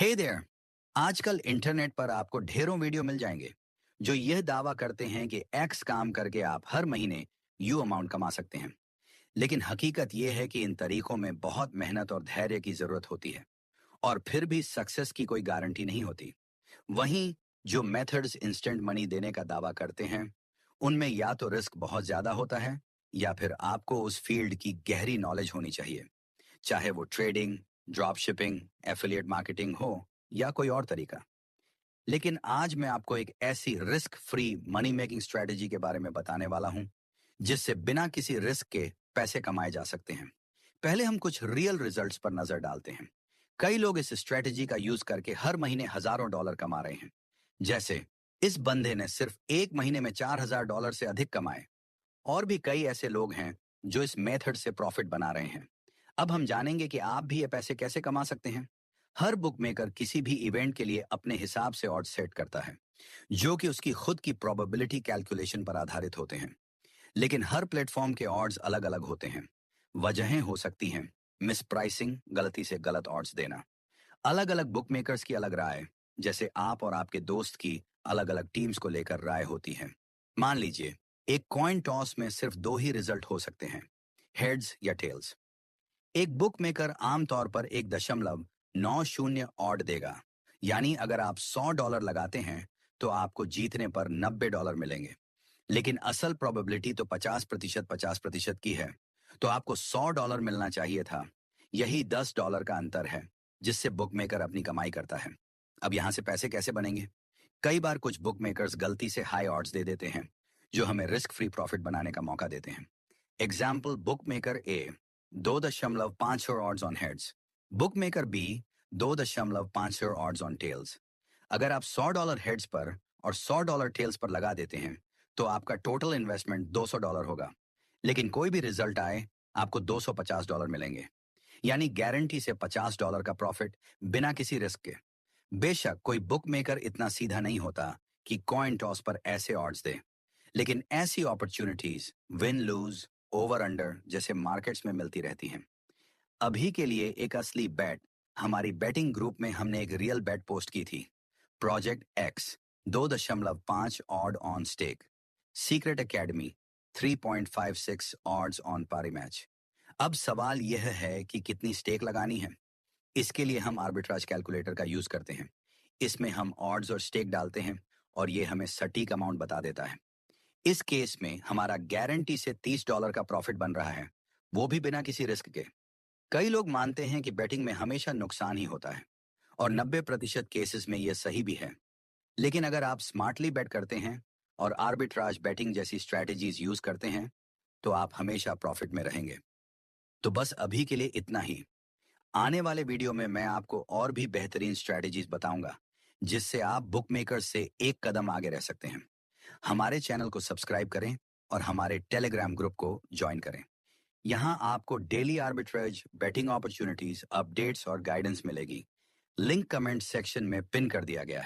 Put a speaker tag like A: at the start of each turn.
A: हे there. आजकल internet पर आपको ढेरों वीडियो मिल जाएंगे जो यह दावा करते हैं कि एक्स काम करके आप हर महीने यू अमाउंट कमा सकते हैं। लेकिन हकीकत यह है कि इन तरीकों में बहुत मेहनत और धैर्य की जरूरत होती है, और फिर भी सक्सेस की कोई गारंटी नहीं होती। वहीं जो मेथड्स इंस्टेंट मनी देने का दावा करते हैं, उनमें या तो रिस्क बहुत ज्यादा होता है, या फिर आपको उस फील्ड की गहरी नॉलेज होनी चाहिए, चाहे वो trading, drop shipping, affiliate marketing हो या कोई और तरीका। लेकिन आज मैं आपको एक ऐसी risk free money making strategy के बारे में बताने वाला हूं जिससे बिना किसी रिस्क के पैसे कमाए जा सकते हैं। पहले हम कुछ रियल रिजल्ट्स पर नजर डालते हैं। कई लोग इस स्ट्रेटजी का यूज करके हर महीने हजारों डॉलर कमा रहे हैं। जैसे इस बंदे ने सिर्फ एक महीने में $4,000 से अधिक कमाए। और भी कई ऐसे लोग हैं जो इस मेथड से प्रॉफिट बना रहे हैं। अब हम जानेंगे कि आप भी ये पैसे कैसे कमा सकते हैं। हर बुक मेकर किसी भी इवेंट के लिए अपने हिसाब से ऑड्स सेट करता है, जो कि उसकी खुद की प्रोबेबिलिटी कैलकुलेशन पर आधारित होते हैं। लेकिन हर प्लेटफॉर्म के ऑड्स अलग अलग होते हैं। वजहें हो सकती हैं मिस प्राइसिंग, गलती से गलत ऑड्स देना, अलग अलग बुक मेकर्स की अलग राय, जैसे आप और आपके दोस्त की अलग अलग टीम्स को लेकर राय होती है। मान लीजिए एक कॉइन टॉस में सिर्फ दो ही रिजल्ट हो सकते हैं, हेड्स या टेल्स। एक बुक मेकर आमतौर पर 1.90 ऑड देगा, यानी अगर आप $100 लगाते हैं तो आपको जीतने पर $90 मिलेंगे। लेकिन असल प्रोबेबिलिटी तो 50% की है, तो आपको $100 मिलना चाहिए था। यही $10 का अंतर है जिससे बुक मेकर अपनी कमाई करता है। अब यहां से पैसे कैसे बनेंगे? कई बार कुछ बुक मेकर्स गलती से हाई ऑड्स दे देते हैं, जो हमें रिस्क फ्री प्रॉफिट बनाने का मौका देते हैं। Example, book maker A 2.5 odds on heads, book maker B 2.5 odds on tails. अगर आप $100 हेड्स पर और $100 टेल्स पर लगा देते हैं तो आपका टोटल इन्वेस्टमेंट $200 होगा। लेकिन कोई भी रिजल्ट आए, आपको $250 मिलेंगे, यानी गारंटी से $50 का प्रॉफिट बिना किसी रिस्क के। बेशक कोई बुक मेकर इतना सीधा नहीं होता कि कॉइन टॉस पर ऐसे ऑड्स दे, लेकिन ऐसी opportunities win loose, over under जैसे मार्केट्स में मिलती रहती हैं। अभी के लिए एक असली बैट, हमारी बैटिंग ग्रुप में हमने एक रियल बैट पोस्ट की थी। Project X 2.5 odd on stake, secret academy 3.56 odds on Parimatch. अब सवाल यह है कि कितनी स्टेक लगानी है। इसके लिए हम आर्बिट्राज कैलकुलेटर का यूज करते हैं। इसमें हम ऑड्स और स्टेक डालते हैं और ये हमें सटीक अमाउंट बता देता है। इस केस में हमारा गारंटी से $30 का प्रॉफिट बन रहा है, वो भी बिना किसी रिस्क के। कई लोग मानते हैं कि बैटिंग में हमेशा नुकसान ही होता है, और 90% केसेस में यह सही भी है। लेकिन अगर आप स्मार्टली बैट करते हैं और आर्बिट्राज बैटिंग जैसी स्ट्रैटेजीज यूज करते हैं, तो आप हमेशा प्रॉफिट में रहेंगे। तो बस अभी के लिए इतना ही। आने वाले वीडियो में मैं आपको और भी बेहतरीन स्ट्रैटेजीज बताऊंगा, जिससे आप बुक मेकर्स से एक कदम आगे रह सकते हैं। हमारे चैनल को सब्सक्राइब करें और हमारे टेलीग्राम ग्रुप को ज्वाइन करें। यहाँ आपको daily arbitrage, batting opportunities, updates और गाइडेंस मिलेगी। लिंक कमेंट सेक्शन में पिन कर दिया गया है।